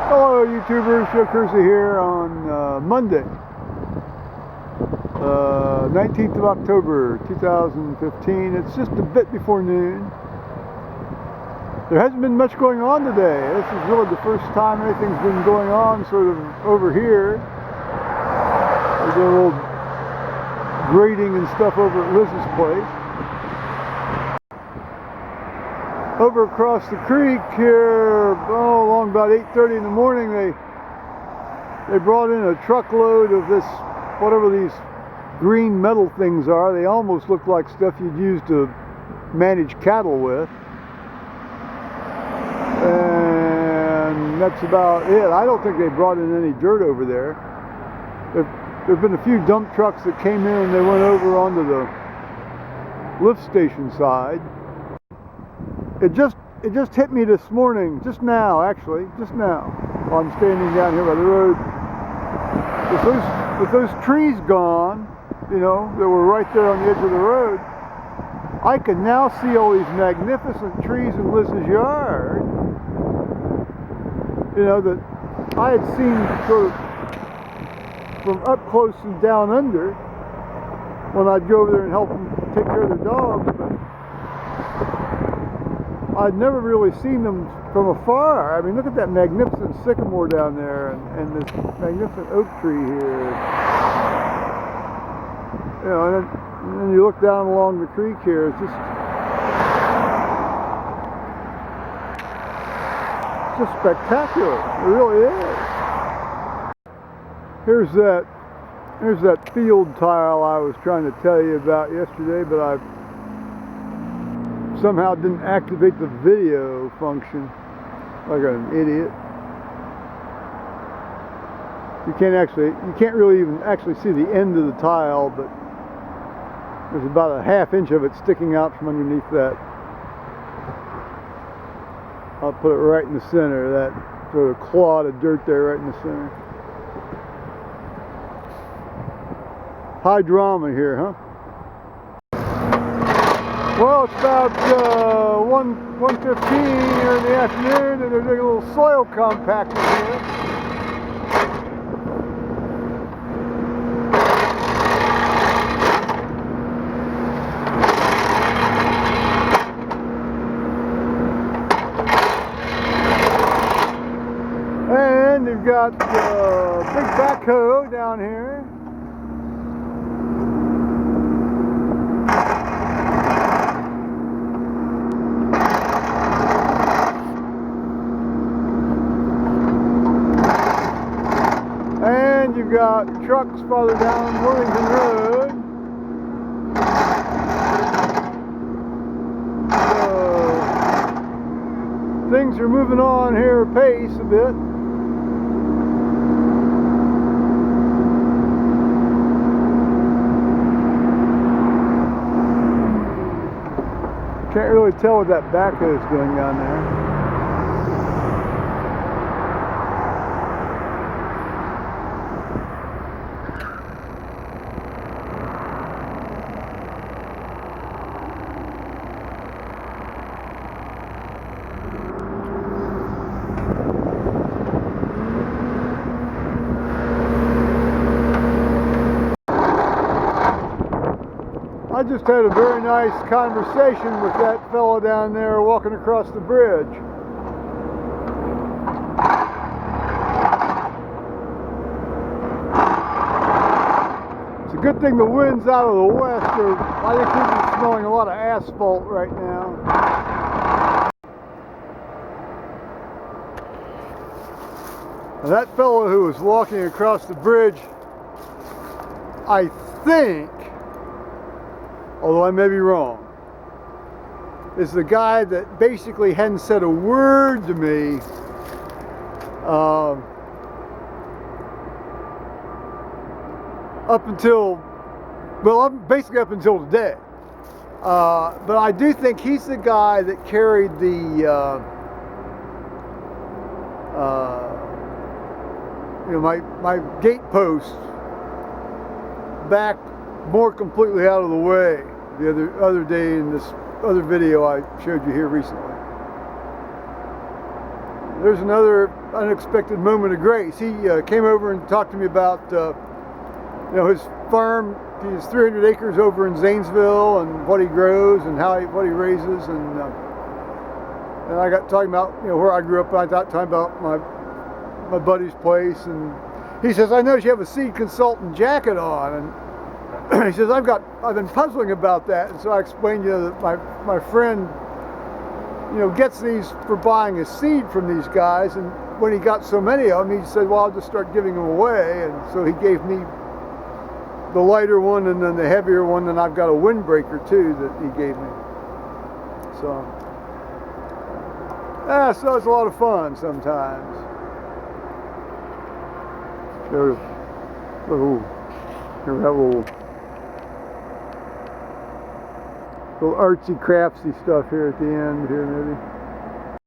Hello YouTubers, Joe Kersey here on Monday, 19th of October 2015. It's just a bit before noon. There hasn't been much going on today. This is really the first time anything's been going on sort of over here. There's a little grading and stuff over at Liz's place. Over across the creek here, along about 8:30 in the morning, they brought in a truckload of this, whatever these green metal things are. They almost look like stuff you'd use to manage cattle with. And that's about it. I don't think they brought in any dirt over there. There've been a few dump trucks that came in and they went over onto the lift station side. It just hit me this morning, just now while I'm standing down here by the road. With those trees gone, you know, that were right there on the edge of the road, I can now see all these magnificent trees in Liz's yard, you know, that I had seen sort of from up close and down under when I'd go over there and help them take care of their dogs, but I'd never really seen them from afar. I mean, look at that magnificent sycamore down there and this magnificent oak tree here. You know, and then you look down along the creek here, it's just spectacular. It really is. Here's that field tile I was trying to tell you about yesterday, but I somehow didn't activate the video function like an idiot. You can't really even actually see the end of the tile, but there's about a ½ inch of it sticking out from underneath that. I'll put it right in the center, that sort of clod of dirt there right in the center. High drama here, huh? Well, it's about 1:15 here in the afternoon, and they're doing a little soil compacting here. And you've got the big backhoe down here. And you've got trucks farther down Worthington Road. So things are moving on here apace a bit. Can't really tell what that backhoe is doing down there. I just had a very nice conversation with that fellow down there walking across the bridge. It's a good thing the wind's out of the west, or I think we'd be smelling a lot of asphalt right now. And that fellow who was walking across the bridge, I think, although I may be wrong, is the guy that basically hadn't said a word to me up until today. But I do think he's the guy that carried the my gate post back more completely out of the way the other day in this other video I showed you here recently. there's another unexpected moment of grace. He came over and talked to me about his farm. He has 300 acres over in Zanesville, and what he grows and what he raises, and I got talking about where I grew up. And I got talking about my buddy's place, and he says, I noticed you have a seed consultant jacket on, and he says, I've been puzzling about that. And so I explained that my friend gets these for buying a seed from these guys, and when he got so many of them, he said, well, I'll just start giving them away. And so he gave me the lighter one and then the heavier one, and I've got a windbreaker too that he gave me. So so it's a lot of fun sometimes. There's that little artsy craftsy stuff here at the end here maybe.